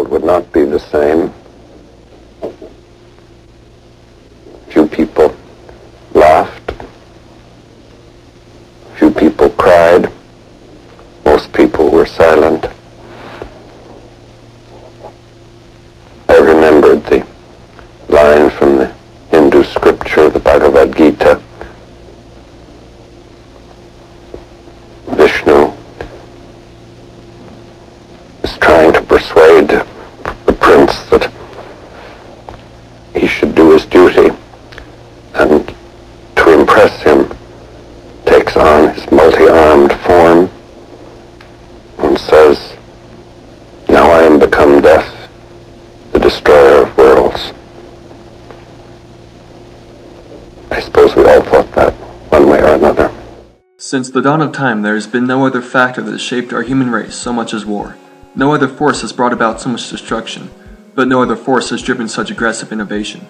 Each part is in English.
world would not be the same. Few people laughed. Few people cried. Most people were silent. I remembered the line from the Hindu scripture, the Bhagavad Gita. Vishnu is trying to persuade the prince that he should do his duty, and to impress him takes on his multi-armed form and says, "Now I am become death, the destroyer of worlds." I suppose we all thought that, one way or another. Since the dawn of time, there has been no other factor that has shaped our human race so much as war. No other force has brought about so much destruction, but no other force has driven such aggressive innovation.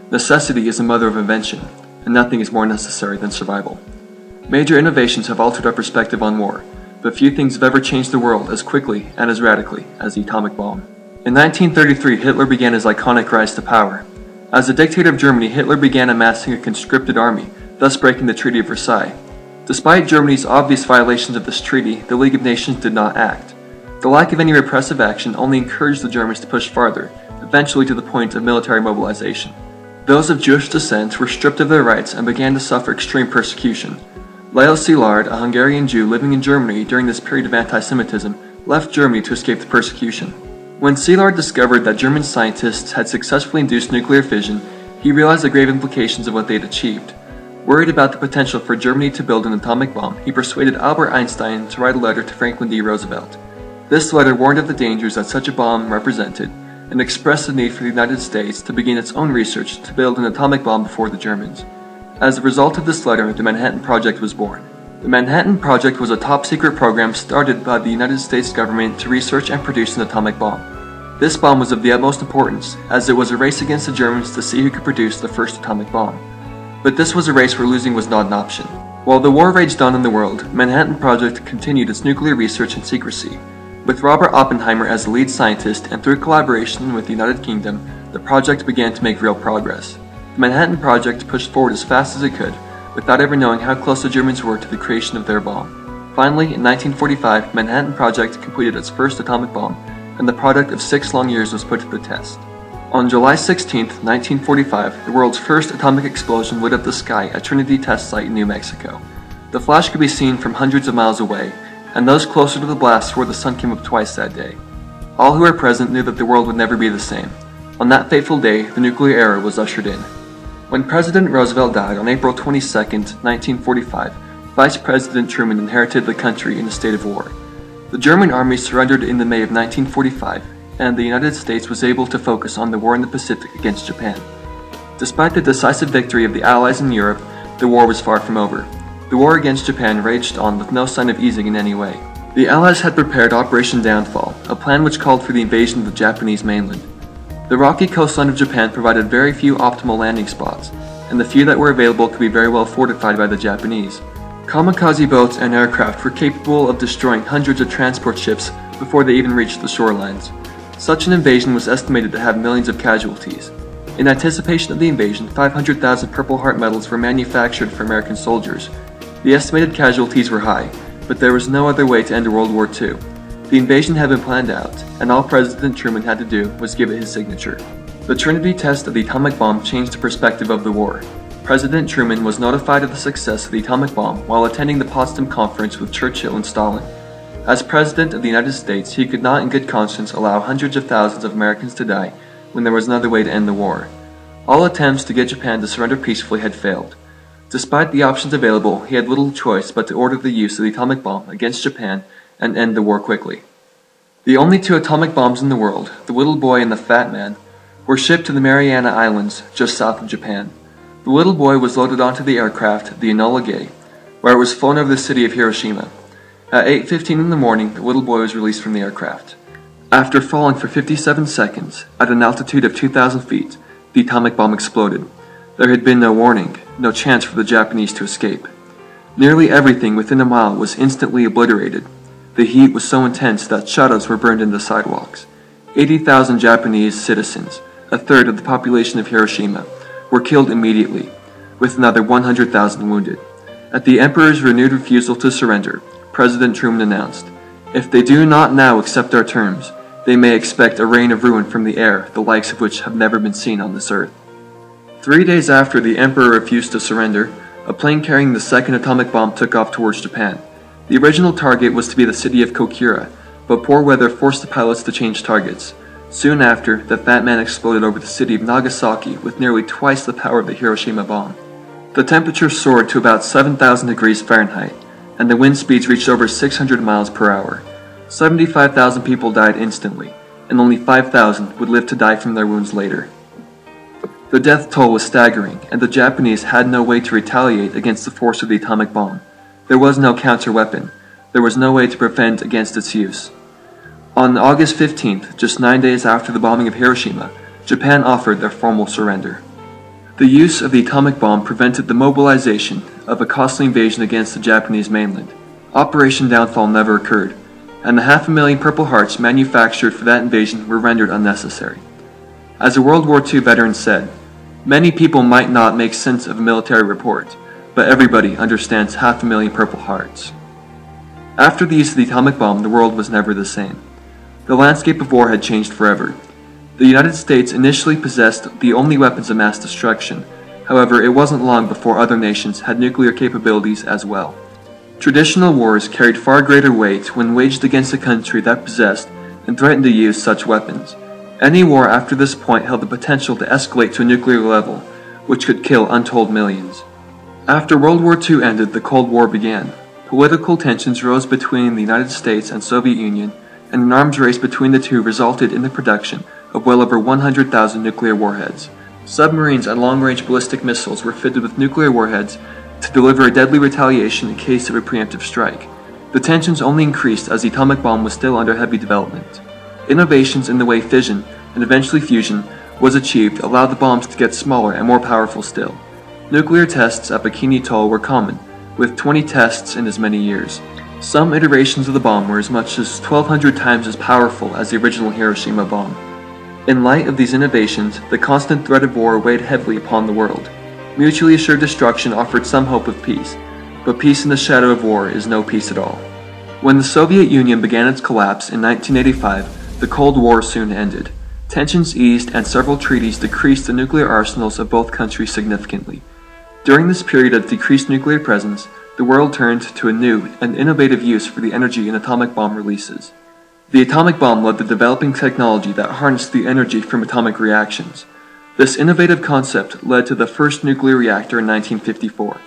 Necessity is the mother of invention, and nothing is more necessary than survival. Major innovations have altered our perspective on war, but few things have ever changed the world as quickly and as radically as the atomic bomb. In 1933, Hitler began his iconic rise to power. As the dictator of Germany, Hitler began amassing a conscripted army, thus breaking the Treaty of Versailles. Despite Germany's obvious violations of this treaty, the League of Nations did not act. The lack of any repressive action only encouraged the Germans to push farther, eventually to the point of military mobilization. Those of Jewish descent were stripped of their rights and began to suffer extreme persecution. Leo Szilard, a Hungarian Jew living in Germany during this period of anti-Semitism, left Germany to escape the persecution. When Szilard discovered that German scientists had successfully induced nuclear fission, he realized the grave implications of what they had achieved. Worried about the potential for Germany to build an atomic bomb, he persuaded Albert Einstein to write a letter to Franklin D. Roosevelt. This letter warned of the dangers that such a bomb represented, and expressed the need for the United States to begin its own research to build an atomic bomb before the Germans. As a result of this letter, the Manhattan Project was born. The Manhattan Project was a top-secret program started by the United States government to research and produce an atomic bomb. This bomb was of the utmost importance, as it was a race against the Germans to see who could produce the first atomic bomb. But this was a race where losing was not an option. While the war raged on in the world, Manhattan Project continued its nuclear research in secrecy. With Robert Oppenheimer as the lead scientist and through collaboration with the United Kingdom, the project began to make real progress. The Manhattan Project pushed forward as fast as it could, without ever knowing how close the Germans were to the creation of their bomb. Finally, in 1945, Manhattan Project completed its first atomic bomb, and the product of 6 long years was put to the test. On July 16, 1945, the world's first atomic explosion lit up the sky at Trinity Test Site in New Mexico. The flash could be seen from hundreds of miles away, and those closer to the blast swore the sun came up twice that day. All who were present knew that the world would never be the same. On that fateful day, the nuclear era was ushered in. When President Roosevelt died on April 22, 1945, Vice President Truman inherited the country in a state of war. The German army surrendered in the May of 1945, and the United States was able to focus on the war in the Pacific against Japan. Despite the decisive victory of the Allies in Europe, the war was far from over. The war against Japan raged on with no sign of easing in any way. The Allies had prepared Operation Downfall, a plan which called for the invasion of the Japanese mainland. The rocky coastline of Japan provided very few optimal landing spots, and the few that were available could be very well fortified by the Japanese. Kamikaze boats and aircraft were capable of destroying hundreds of transport ships before they even reached the shorelines. Such an invasion was estimated to have millions of casualties. In anticipation of the invasion, 500,000 Purple Heart medals were manufactured for American soldiers. The estimated casualties were high, but there was no other way to end World War II. The invasion had been planned out, and all President Truman had to do was give it his signature. The Trinity test of the atomic bomb changed the perspective of the war. President Truman was notified of the success of the atomic bomb while attending the Potsdam Conference with Churchill and Stalin. As President of the United States, he could not in good conscience allow hundreds of thousands of Americans to die when there was another way to end the war. All attempts to get Japan to surrender peacefully had failed. Despite the options available, he had little choice but to order the use of the atomic bomb against Japan and end the war quickly. The only 2 atomic bombs in the world, the Little Boy and the Fat Man, were shipped to the Mariana Islands just south of Japan. The Little Boy was loaded onto the aircraft, the Enola Gay, where it was flown over the city of Hiroshima. At 8:15 in the morning, the Little Boy was released from the aircraft. After falling for 57 seconds, at an altitude of 2,000 feet, the atomic bomb exploded. There had been no warning, no chance for the Japanese to escape. Nearly everything within a mile was instantly obliterated. The heat was so intense that shadows were burned into sidewalks. 80,000 Japanese citizens, a third of the population of Hiroshima, were killed immediately, with another 100,000 wounded. At the Emperor's renewed refusal to surrender, President Truman announced, "If they do not now accept our terms, they may expect a rain of ruin from the air, the likes of which have never been seen on this earth." 3 days after the Emperor refused to surrender, a plane carrying the second atomic bomb took off towards Japan. The original target was to be the city of Kokura, but poor weather forced the pilots to change targets. Soon after, the Fat Man exploded over the city of Nagasaki with nearly twice the power of the Hiroshima bomb. The temperature soared to about 7,000 degrees Fahrenheit, and the wind speeds reached over 600 miles per hour. 75,000 people died instantly, and only 5,000 would live to die from their wounds later. The death toll was staggering, and the Japanese had no way to retaliate against the force of the atomic bomb. There was no counter-weapon. There was no way to prevent against its use. On August 15th, just 9 days after the bombing of Hiroshima, Japan offered their formal surrender. The use of the atomic bomb prevented the mobilization of a costly invasion against the Japanese mainland. Operation Downfall never occurred, and the 500,000 Purple Hearts manufactured for that invasion were rendered unnecessary. As a World War II veteran said, "Many people might not make sense of a military report, but everybody understands 500,000 Purple Hearts." After the use of the atomic bomb, the world was never the same. The landscape of war had changed forever. The United States initially possessed the only weapons of mass destruction. However, it wasn't long before other nations had nuclear capabilities as well. Traditional wars carried far greater weight when waged against a country that possessed and threatened to use such weapons. Any war after this point held the potential to escalate to a nuclear level, which could kill untold millions. After World War II ended, the Cold War began. Political tensions rose between the United States and Soviet Union, and an arms race between the two resulted in the production of well over 100,000 nuclear warheads. Submarines and long-range ballistic missiles were fitted with nuclear warheads to deliver a deadly retaliation in case of a preemptive strike. The tensions only increased as the atomic bomb was still under heavy development. Innovations in the way fission, and eventually fusion, was achieved allowed the bombs to get smaller and more powerful still. Nuclear tests at Bikini Atoll were common, with 20 tests in as many years. Some iterations of the bomb were as much as 1,200 times as powerful as the original Hiroshima bomb. In light of these innovations, the constant threat of war weighed heavily upon the world. Mutually assured destruction offered some hope of peace, but peace in the shadow of war is no peace at all. When the Soviet Union began its collapse in 1985, the Cold War soon ended. Tensions eased and several treaties decreased the nuclear arsenals of both countries significantly. During this period of decreased nuclear presence, the world turned to a new and innovative use for the energy in atomic bomb releases. The atomic bomb led to developing technology that harnessed the energy from atomic reactions. This innovative concept led to the first nuclear reactor in 1954.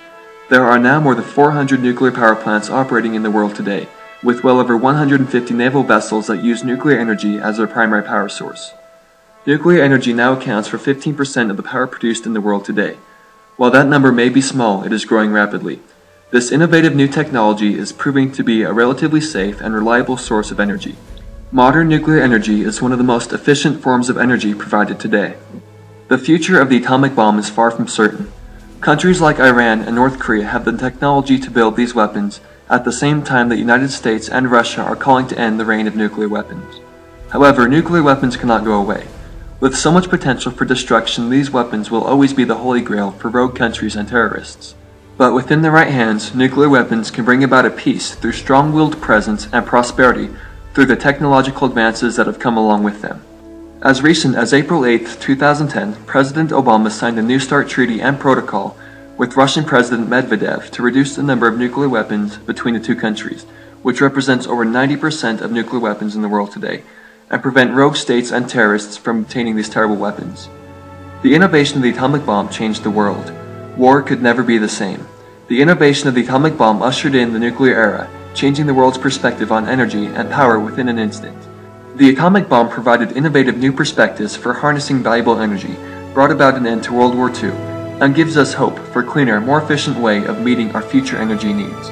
There are now more than 400 nuclear power plants operating in the world today, with well over 150 naval vessels that use nuclear energy as their primary power source. Nuclear energy now accounts for 15% of the power produced in the world today. While that number may be small, it is growing rapidly. This innovative new technology is proving to be a relatively safe and reliable source of energy. Modern nuclear energy is one of the most efficient forms of energy provided today. The future of the atomic bomb is far from certain. Countries like Iran and North Korea have the technology to build these weapons at the same time that the United States and Russia are calling to end the reign of nuclear weapons. However, nuclear weapons cannot go away. With so much potential for destruction, these weapons will always be the holy grail for rogue countries and terrorists. But within the right hands, nuclear weapons can bring about a peace through strong-willed presence and prosperity through the technological advances that have come along with them. As recent as April 8, 2010, President Obama signed a New START treaty and protocol with Russian President Medvedev to reduce the number of nuclear weapons between the two countries, which represents over 90% of nuclear weapons in the world today, and prevent rogue states and terrorists from obtaining these terrible weapons. The innovation of the atomic bomb changed the world. War could never be the same. The innovation of the atomic bomb ushered in the nuclear era, changing the world's perspective on energy and power within an instant. The atomic bomb provided innovative new perspectives for harnessing valuable energy, brought about an end to World War II, and gives us hope for a cleaner, more efficient way of meeting our future energy needs.